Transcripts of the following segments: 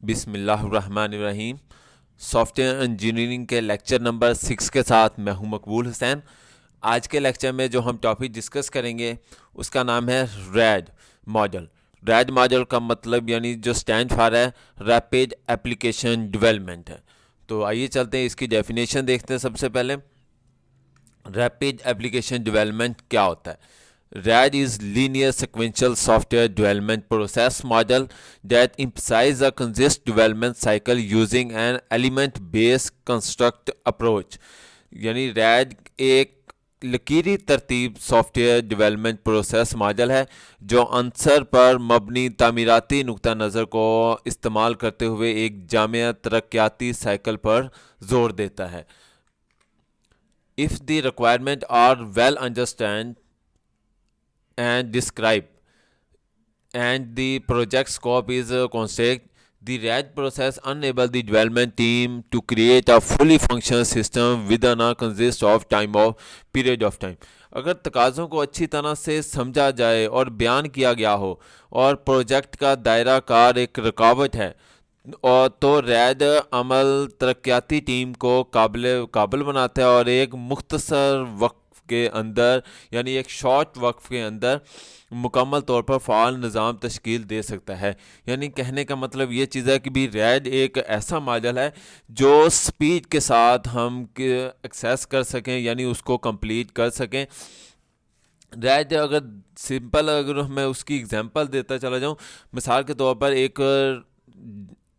बिस्मिल्लाहिर्रहमानिर्रहीम। Software engineering के lecture number 6 के साथ मैं हूं मकबूल हुसैन। आज के लेक्चर में जो हम टॉपिक डिस्कस करेंगे उसका नाम है रैड मॉडल। रैड मॉडल का मतलब यानी जो स्टैंड फॉर है रैपिड एप्लीकेशन डेवलपमेंट है। तो आइए चलते हैं इसकी डेफिनेशन देखते हैं। सबसे पहले रैपिड एप्लीकेशन डेवलपमेंट क्या होता है। RAD is linear sequential software development process model that emphasizes a consistent development cycle using an element-based construct approach। यानी RAD एक लकीरी तरतीब सॉफ्टवेयर डेवलपमेंट प्रोसेस मॉडल है जो अंसर पर मबनी तामीराती नुक्ता नज़र को इस्तेमाल करते हुए एक जामिया तरक्याती साइकिल पर जोर देता है। If the requirements are well understood and described and the project scope is constant, the RAD process enables the development team to create a fully functional system within a consist of period of time। अगर तकाज़ों को अच्छी तरह से समझा जाए और बयान किया गया हो और प्रोजेक्ट का दायरा कार एक रुकावट है और तो रैड अमल तरक्याती टीम को काबिल बनाता है और एक मुख्तसर वक्त के अंदर यानी एक शॉर्ट वक्त के अंदर मुकम्मल तौर पर फ़ाल निज़ाम तश्कील दे सकता है। यानी कहने का मतलब ये चीज़ है कि भी रैड एक ऐसा मॉडल है जो स्पीड के साथ हम एक्सेस कर सकें यानी उसको कंप्लीट कर सकें। रैड अगर सिंपल अगर मैं उसकी एग्जांपल देता चला जाऊं, मिसाल के तौर पर एक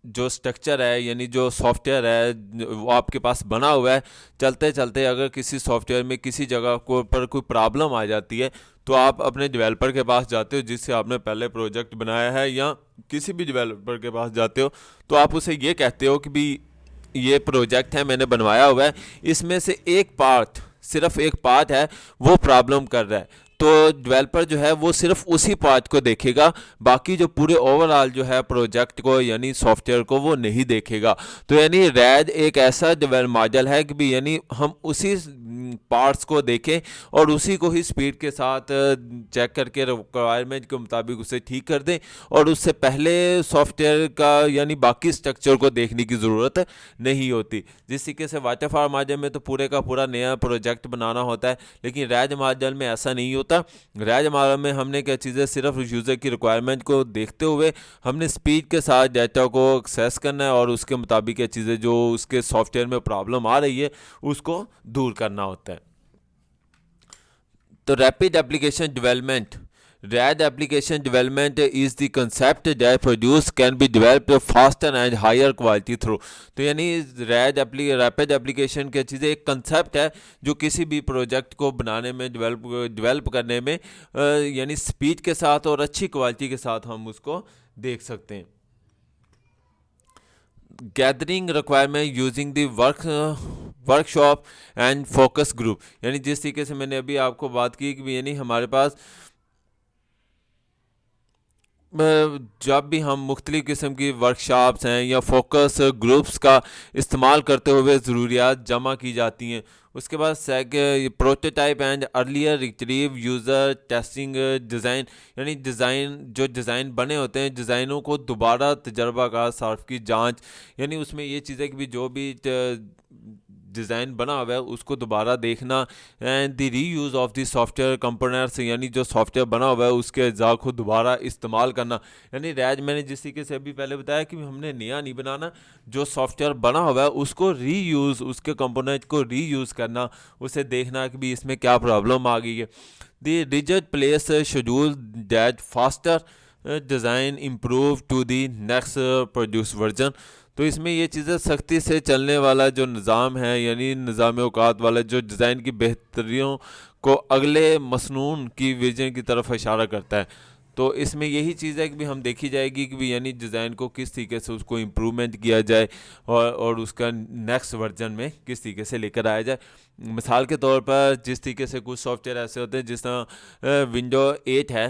जो स्ट्रक्चर है यानी जो सॉफ्टवेयर है वो आपके पास बना हुआ है, चलते चलते अगर किसी सॉफ्टवेयर में किसी जगह को पर कोई प्रॉब्लम आ जाती है तो आप अपने डेवलपर के पास जाते हो जिससे आपने पहले प्रोजेक्ट बनाया है, या किसी भी डेवलपर के पास जाते हो तो आप उसे ये कहते हो कि भी ये प्रोजेक्ट है मैंने बनवाया हुआ है, इसमें से एक पार्ट सिर्फ एक पार्ट है वो प्रॉब्लम कर रहा है, तो डेवलपर जो है वो सिर्फ उसी पार्ट को देखेगा, बाकी जो पूरे ओवरऑल जो है प्रोजेक्ट को यानी सॉफ्टवेयर को वो नहीं देखेगा। तो यानी रैड एक ऐसा डेवलप मॉडल है कि भी यानी हम उसी पार्ट्स को देखें और उसी को ही स्पीड के साथ चेक करके रिक्वायरमेंट के मुताबिक उसे ठीक कर दें और उससे पहले सॉफ्टवेयर का यानी बाकी स्ट्रक्चर को देखने की ज़रूरत नहीं होती। जिस तरीके से वाटरफॉल मॉडल में तो पूरे का पूरा नया प्रोजेक्ट बनाना होता है, लेकिन रैड मॉडल में ऐसा नहीं होता। रैड मॉडल में हमने क्या चीज़ें सिर्फ यूज़र की रिक्वायरमेंट को देखते हुए हमने स्पीड के साथ डाटा को एक्सेस करना है और उसके मुताबिक क्या चीज़ें जो उसके सॉफ्टवेयर में प्रॉब्लम आ रही है उसको दूर करना होता है। तो rapid application development, RAD application development is the concept that produce can be developed faster and higher quality through। तो यानी रैपिड एप्लीकेशन क्या चीज़ है, एक कंसेप्ट है जो किसी भी प्रोजेक्ट को बनाने में डेवलप करने में यानी स्पीड के साथ और अच्छी क्वालिटी के साथ हम उसको देख सकते हैं। Gathering requirement using the workshop and focus group, यानी जिस तरीके से मैंने अभी आपको बात की कि यानी हमारे पास जब भी हम मुख्तलिफ़ किस्म की वर्कशॉप्स हैं या फोकस ग्रुप्स का इस्तेमाल करते हुए ज़रूरियात जमा की जाती हैं, उसके बाद prototype and earlier retrieve user testing design, यानी डिज़ाइन बने होते हैं डिज़ाइनों को दोबारा तजर्बा का सार्फ की जांच, यानी उसमें ये चीज़ है कि भी जो भी डिज़ाइन बना हुआ है उसको दोबारा देखना एंड द री use of the software components, यानी जो सॉफ्टवेयर बना हुआ है उसके अज्जा को दोबारा इस्तेमाल करना। यानी रैड मैंने जिस तरीके से अभी पहले बताया कि हमने नया नहीं बनाना, जो सॉफ्टवेयर बना हुआ है उसको री यूज़ उसके कंपोनेंट को री यूज़ करना, उसे देखना कि भी इसमें क्या प्रॉब्लम आ गई है। The rigid place schedule that faster design improve to the next produce version. तो इसमें ये चीज़ें सख्ती से चलने वाला जो निज़ाम है यानी निज़ाम औकात वाला जो डिज़ाइन की बेहतरियों को अगले मसनून की विजन की तरफ इशारा करता है। तो इसमें यही चीज़ है कि भी हम देखी जाएगी कि भी यानी डिज़ाइन को किस तरीके से उसको इम्प्रूवमेंट किया जाए और उसका नेक्स्ट वर्जन में किस तरीके से लेकर आया जाए। मिसाल के तौर पर जिस तरीके से कुछ सॉफ्टवेयर ऐसे होते हैं जिस तरह विंडो 8 है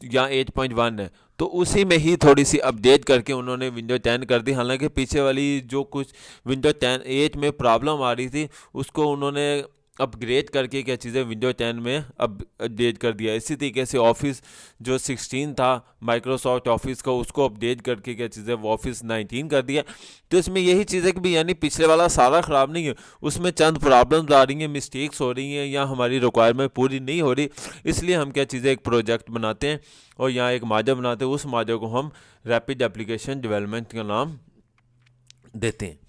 या 8.1 है, तो उसी में ही थोड़ी सी अपडेट करके उन्होंने विंडो 10 कर दी, हालांकि पीछे वाली जो कुछ विंडो 8 में प्रॉब्लम आ रही थी उसको उन्होंने अपग्रेड करके क्या चीज़ें विंडो 10 में अपडेट कर दिया। इसी तरीके से ऑफिस जो 16 था माइक्रोसॉफ्ट ऑफिस का, उसको अपडेट करके क्या चीज़ें वो ऑफिस 19 कर दिया। तो इसमें यही चीज़ है कि भी यानी पिछले वाला सारा ख़राब नहीं है, उसमें चंद प्रॉब्लम्स आ रही हैं, मिस्टेक्स हो रही हैं या हमारी रिक्वायरमेंट पूरी नहीं हो रही, इसलिए हम क्या चीज़ें एक प्रोजेक्ट बनाते हैं और यहाँ एक मॉड्यूल बनाते हैं। उस मॉड्यूल को हम रैपिड एप्लीकेशन डेवलपमेंट का नाम देते हैं।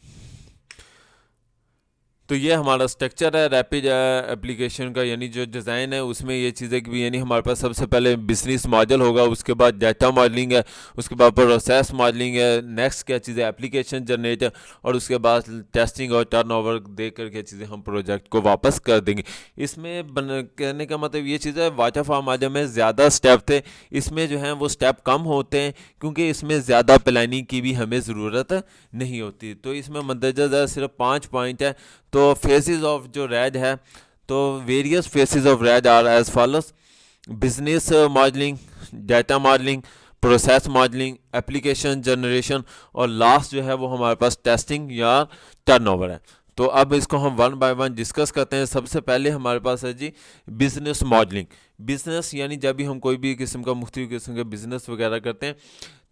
तो ये हमारा स्ट्रक्चर है रैपिड एप्लीकेशन का, यानी जो डिज़ाइन है उसमें ये चीज़ें कि भी यानी हमारे पास सबसे पहले बिजनेस मॉडल होगा, उसके बाद डाटा मॉडलिंग है, उसके बाद प्रोसेस मॉडलिंग है, नेक्स्ट क्या चीज़ें एप्लीकेशन जनरेटर, और उसके बाद टेस्टिंग और टर्नओवर देख कर क्या चीज़ें हम प्रोजेक्ट को वापस कर देंगे। इसमें कहने का मतलब ये चीज़ है वाटरफॉल मॉडल में ज़्यादा स्टेप थे, इसमें जो है वो स्टेप कम होते हैं क्योंकि इसमें ज़्यादा प्लानिंग की भी हमें ज़रूरत नहीं होती। तो इसमें मंदरजा सिर्फ 5 पॉइंट है। तो फेसेस ऑफ जो रैड है, तो various phases of RAD are as follows: business modelling, data modelling, process modelling, application generation, और लास्ट जो है वो हमारे पास टेस्टिंग या टर्नओवर है। तो अब इसको हम वन बाय वन डिस्कस करते हैं। सबसे पहले हमारे पास है जी बिजनेस मॉडलिंग। बिजनेस यानी जब भी हम कोई भी किस्म का मुख्तलिफ किस्म का बिजनेस वगैरह करते हैं,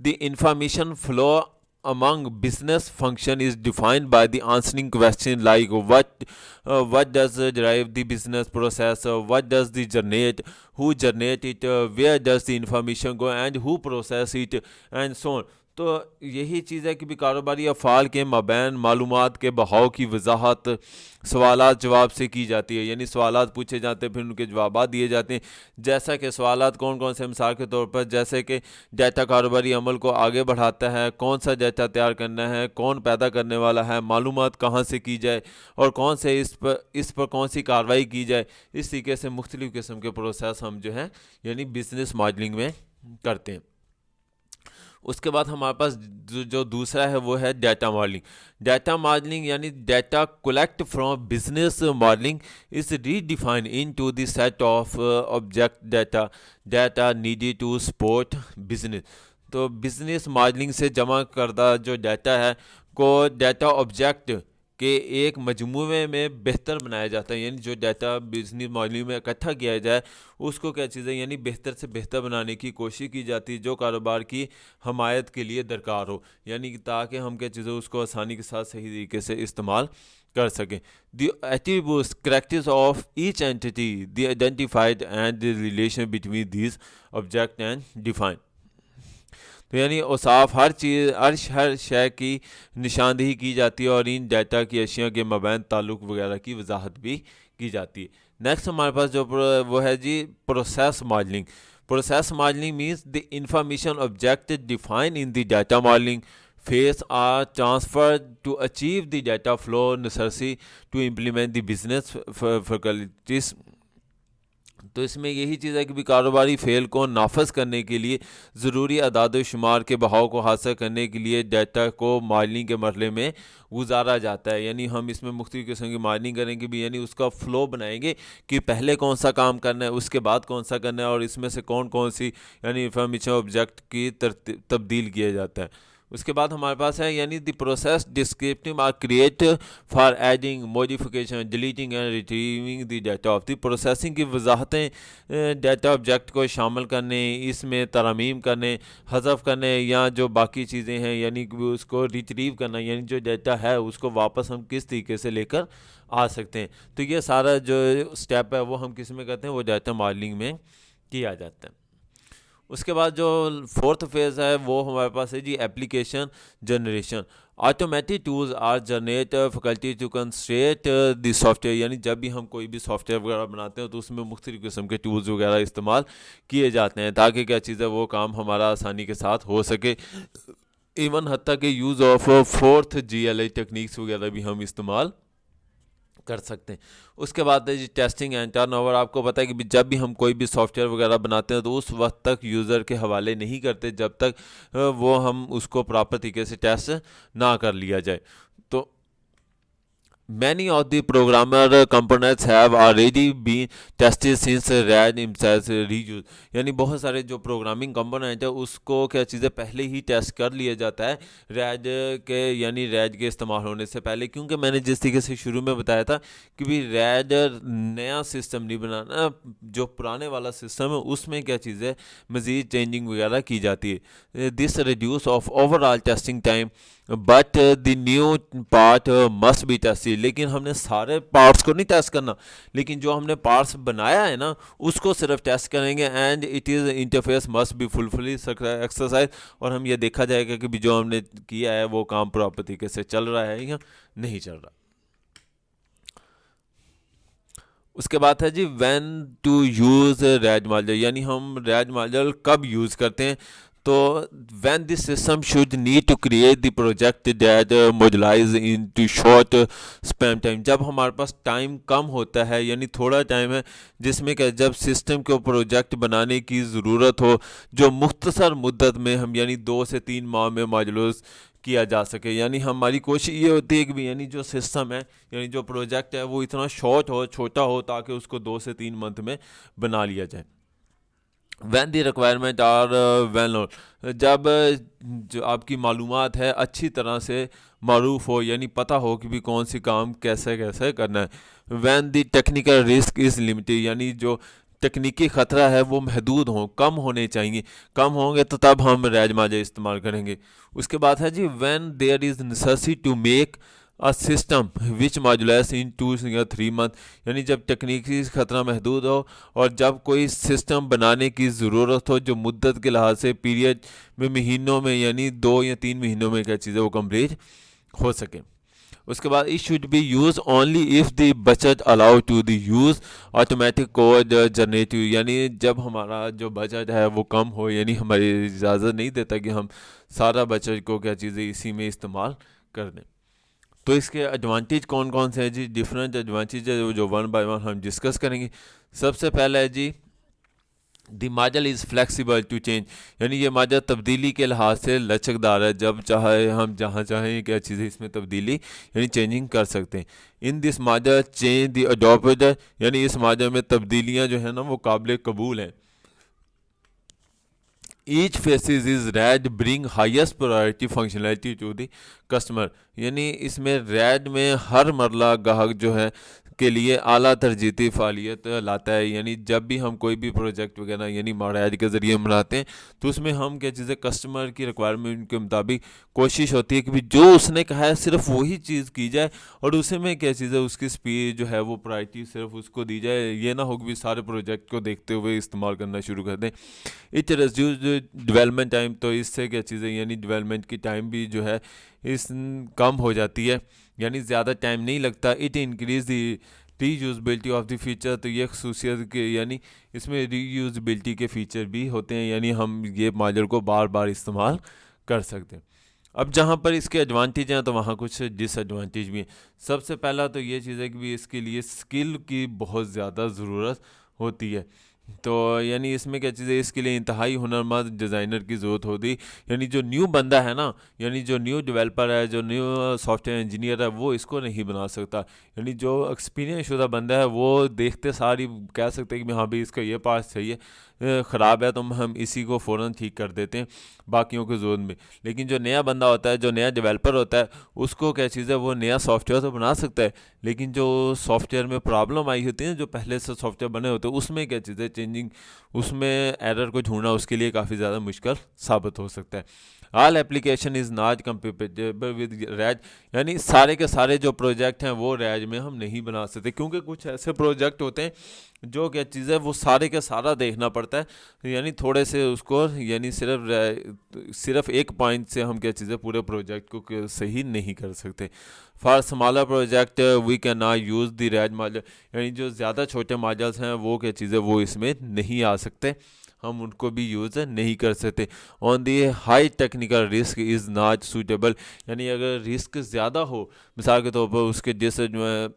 the information flow among business function is defined by the answering question like what does drive the business process, what does the generate, who generate it, where does the information go and who process it, and so on। तो यही चीज़ है कि भी कारोबारी अफ़ाल के मबैन मालूमात के बहाव की वजाहत सवालात जवाब से की जाती है, यानी सवालात पूछे जाते हैं फिर उनके जवाब दिए जाते हैं। जैसा कि सवालात कौन कौन से, मिसाल के तौर पर जैसे कि डाटा कारोबारी अमल को आगे बढ़ाता है, कौन सा डाटा तैयार करना है, कौन पैदा करने वाला है, मालूमात कहाँ से की जाए और कौन से इस पर कौन सी कार्रवाई की जाए। इस तरीके से मुख्तलिफ़ किस्म के प्रोसेस हम जो है यानी बिजनेस मॉडलिंग में करते हैं। उसके बाद हमारे पास जो दूसरा है वो है डाटा मॉडलिंग। डाटा मॉडलिंग यानी data collect from business modelling is redefined into the set of object data needed to support business. तो बिजनेस मॉडलिंग से जमा करदा जो डाटा है को डाटा ऑब्जेक्ट के एक मजमूए में बेहतर बनाया जाता है, यानी जो डाटा बिजनेस मॉडलिंग में इकट्ठा किया जाए उसको क्या चीज़ें यानी बेहतर से बेहतर बनाने की कोशिश की जाती है जो कारोबार की हमायत के लिए दरकार हो, यानी ताकि हम क्या चीज़ें उसको आसानी के साथ सही तरीके से इस्तेमाल कर सकें। The attributes characters of each entity the identified and the relation between these object and defined. तो यानी औसाफ हर चीज़ हर शय की निशानदेही की जाती है और इन डाटा की अशिया के मबैन ताल्लुक़ वगैरह की वजाहत भी की जाती है। नेक्स्ट हमारे पास जो वो है जी process modelling. Process modelling means the information object define in the data modelling phase are transfer to achieve the data flow necessary to implement the business faculties. तो इसमें यही चीज़ है कि भी कारोबारी फ़ेल को नाफज करने के लिए ज़रूरी अदाद शुमार के बहाव को हासिल करने के लिए डाटा को मॉडलिंग के मरहले में गुजारा जाता है। यानी हम इसमें मुख्तलिफ़ किस्म की मॉडलिंग करेंगे भी, यानी उसका फ़्लो बनाएंगे कि पहले कौन सा काम करना है उसके बाद कौन सा करना है और इसमें से कौन कौन सी यानी इंफॉर्मेशन ऑब्जेक्ट की तब्दील किया जाता है। उसके बाद हमारे पास है यानी the process descriptive are create for adding modification deleting and retrieving the data of the processing की वजाहतें डाटा ऑब्जेक्ट को शामिल करने, इसमें तरमीम करने, हज़फ करने या जो बाकी चीज़ें हैं यानी कि उसको रिट्रीव करना, यानी जो डाटा है उसको वापस हम किस तरीके से लेकर आ सकते हैं। तो ये सारा जो स्टेप है वो हम किस में करते हैं, वो डाटा मॉडलिंग में किया जाता है। उसके बाद जो फोर्थ फेज़ है वो हमारे पास है जी application generation. Automatic tools are generate faculty to construct the software, यानी जब भी हम कोई भी सॉफ्टवेयर वगैरह बनाते हैं तो उसमें मुख्तलिफ़ किस्म के टूल्स वगैरह इस्तेमाल किए जाते हैं ताकि क्या चीज़ है वो काम हमारा आसानी के साथ हो सके। इवन हत्ता के use of fourth GLI techniques वगैरह भी हम इस्तेमाल कर सकते हैं। उसके बाद है जी टेस्टिंग एंड टर्नओवर। आपको पता है कि जब भी हम कोई भी सॉफ्टवेयर वगैरह बनाते हैं तो उस वक्त तक यूज़र के हवाले नहीं करते जब तक हम उसको प्रॉपर तरीके से टेस्ट ना कर लिया जाए। तो Many of the programmer components have already been tested since RAD himself reuse. यानी बहुत सारे जो प्रोग्रामिंग कंपोनेंट है उसको क्या चीज़ें पहले ही टेस्ट कर लिया जाता है रैड के यानी रैड के इस्तेमाल होने से पहले, क्योंकि मैंने जिस तरीके से शुरू में बताया था कि भी रैड नया सिस्टम नहीं बनाना, जो पुराने वाला सिस्टम है उसमें क्या चीज़ें मज़ीद चेंजिंग वगैरह की जाती है. This reduce of overall testing time but the new part must be tested. लेकिन हमने सारे पार्ट्स को नहीं टेस्ट करना, लेकिन जो हमने पार्ट्स बनाया है ना उसको सिर्फ टेस्ट करेंगे. And it is interface must be fully exercise. और हम ये देखा जाएगा कि भी जो हमने किया है वो काम प्रॉपर तरीके से चल रहा है या नहीं चल रहा. उसके बाद है जी when to use RAD module, यानी हम रैज मॉड्यूल कब यूज़ करते हैं. तो when this system should need to create the project that modularize into short span time. जब हमारे पास टाइम कम होता है यानी थोड़ा टाइम है जिसमें क्या जब सिस्टम को प्रोजेक्ट बनाने की ज़रूरत हो जो मुख्तसर मुद्दत में हम यानी 2 से 3 माह में मॉड्यूलस किया जा सके. यानी हमारी कोशिश ये होती है कि भी यानी जो सिस्टम है यानी जो प्रोजेक्ट है वो इतना शॉर्ट हो छोटा हो ताकि उसको 2 से 3 मंथ में बना लिया जाए. When the requirement are well known, जब जो आपकी मालूमात है अच्छी तरह से मारूफ हो यानी पता हो कि भी कौन सी काम कैसे कैसे करना है. Van the technical risk is limited, यानी जो तकनीकी ख़तरा है वो महदूद हो, कम होने चाहिए. कम होंगे तो तब हम रैज माजे इस्तेमाल करेंगे. उसके बाद है जी when there is necessity to make a system which modules in 2 या 3 मंथ, यानी जब तकनीकी ख़तरा महदूद हो और जब कोई सिस्टम बनाने की ज़रूरत हो जो मुद्दत के लिहाज से पीरियड में महीनों में यानी 2 या 3 महीनों में क्या चीज़ें वो कंप्लीट हो सके. उसके बाद it should be use only if the budget allow to the use automatic code generative, यानी जब हमारा जो बजट है वो कम हो यानी हमारी इजाज़त नहीं देता कि हम सारा बजट को क्या चीज़ें इसी में इस्तेमाल कर दें. तो इसके एडवांटेज कौन कौन से हैं जी, डिफरेंट एडवांटेज है जो वन बाय वन हम डिस्कस करेंगे. सबसे पहला है जी the model is flexible to change, यानी ये मॉडल तब्दीली के लिहाज से लचकदार है. जब चाहे हम जहाँ चाहें क्या चीज़ें इसमें तब्दीली यानी चेंजिंग कर सकते हैं. In this model change the adopted, यानी इस मॉडल में तब्दीलियाँ जो है ना वो काबिल कबूल हैं. Each phases is RAD bring highest priority functionality to the customer, यानी इसमें रैड में हर मरला ग्राहक जो है के लिए आला तरजीती फ़ालियत लाता है. यानी जब भी हम कोई भी प्रोजेक्ट वगैरह यानी रैड के ज़रिए बनाते हैं तो उसमें हम क्या चीज़ें कस्टमर की रिक्वायरमेंट के मुताबिक कोशिश होती है कि भी जो उसने कहा है सिर्फ वही चीज़ की जाए और उसे में क्या चीज़ें उसकी स्पीड जो है वो प्रायोरिटी सिर्फ उसको दी जाए. ये ना हो कि भी सारे प्रोजेक्ट को देखते हुए इस्तेमाल करना शुरू कर दें. इट रिड्यूस डेवलपमेंट टाइम, तो इससे क्या चीज़ें यानी डेवलपमेंट की टाइम भी जो है इस कम हो जाती है यानी ज़्यादा टाइम नहीं लगता. It increase the reusability of the feature, तो ये खसूसियत के यानी इसमें रीयूजबिलिटी के फ़ीचर भी होते हैं यानी हम ये मॉडल को बार बार इस्तेमाल कर सकते हैं. अब जहाँ पर इसके एडवांटेज हैं तो वहाँ कुछ डिसएडवांटेज भी हैं. सबसे पहला तो ये चीज़ है कि भी इसके लिए स्किल की बहुत ज़्यादा ज़रूरत होती है. तो यानी इसमें क्या चीज़ है इसके लिए इंतहाई हुनरमंद डिज़ाइनर की ज़रूरत होती. यानी जो न्यू बंदा है ना यानी जो न्यू डेवलपर है जो न्यू सॉफ्टवेयर इंजीनियर है वो इसको नहीं बना सकता. यानी जो एक्सपीरियंस शुदा बंदा है वो देखते सारी कह सकते हैं कि हाँ भाई इसका ये पार्ट सही है, ख़राब है तो हम इसी को फ़ौरन ठीक कर देते हैं बाकियों की ज़रूरत में. लेकिन जो नया बंदा होता है जो नया डेवलपर होता है उसको क्या चीज़ है वो नया सॉफ्टवेयर तो बना सकता है, लेकिन जो सॉफ्टवेयर में प्रॉब्लम आई होती है जो पहले से सॉफ्टवेयर बने होते हैं उसमें क्या चीज़ है चेंजिंग उसमें एरर को ढूंढना उसके लिए काफ़ी ज़्यादा मुश्किल साबित हो सकता है. All application is not compatible with razz, यानी सारे के सारे जो प्रोजेक्ट हैं वो रैज में हम नहीं बना सकते क्योंकि कुछ ऐसे प्रोजेक्ट होते हैं जो क्या चीज़ है वो सारे के सारा देखना पड़ता है. यानी थोड़े से उसको यानी सिर्फ एक पॉइंट से हम क्या चीज़ है पूरे प्रोजेक्ट को सही नहीं कर सकते. For smaller project we can not use the RAD model, यानी जो ज़्यादा छोटे मॉडल्स हैं वो क्या चीज़ है वो इसमें नहीं आ सकते, हम उनको भी यूज़ नहीं कर सकते. On the high technical risk is not suitable, यानी अगर रिस्क ज़्यादा हो मिसाल के तौर पर उसके जैसे जो है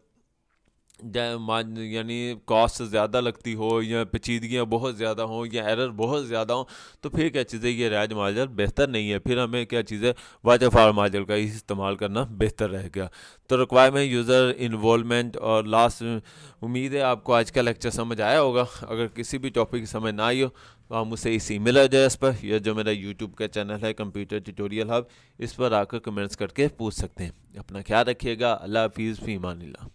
यानी कॉस्ट ज़्यादा लगती हो या पेचीदगियाँ बहुत ज़्यादा हों या एरर बहुत ज़्यादा हों, तो फिर क्या चीज़ है, ये रैज मॉडल बेहतर नहीं है। फिर हमें क्या चीज़ है, वाटरफॉल मॉडल का ही इस्तेमाल करना बेहतर रहेगा। तो रिक्वायरमेंट, यूज़र इन्वॉल्वमेंट और लास्ट, उम्मीद है आपको आज का लेक्चर समझ आया होगा। अगर किसी भी टॉपिक की समझ ना आई हो तो आप मुझसे इस ईमेल एड्रेस पर या जो मेरा यूट्यूब का चैनल है कंप्यूटर ट्यूटोरियल हब, इस पर आकर कमेंट्स करके पूछ सकते हैं। अपना ख्याल रखिएगा। अल्लाह हाफिज़, फ़ी अमानिल्लाह।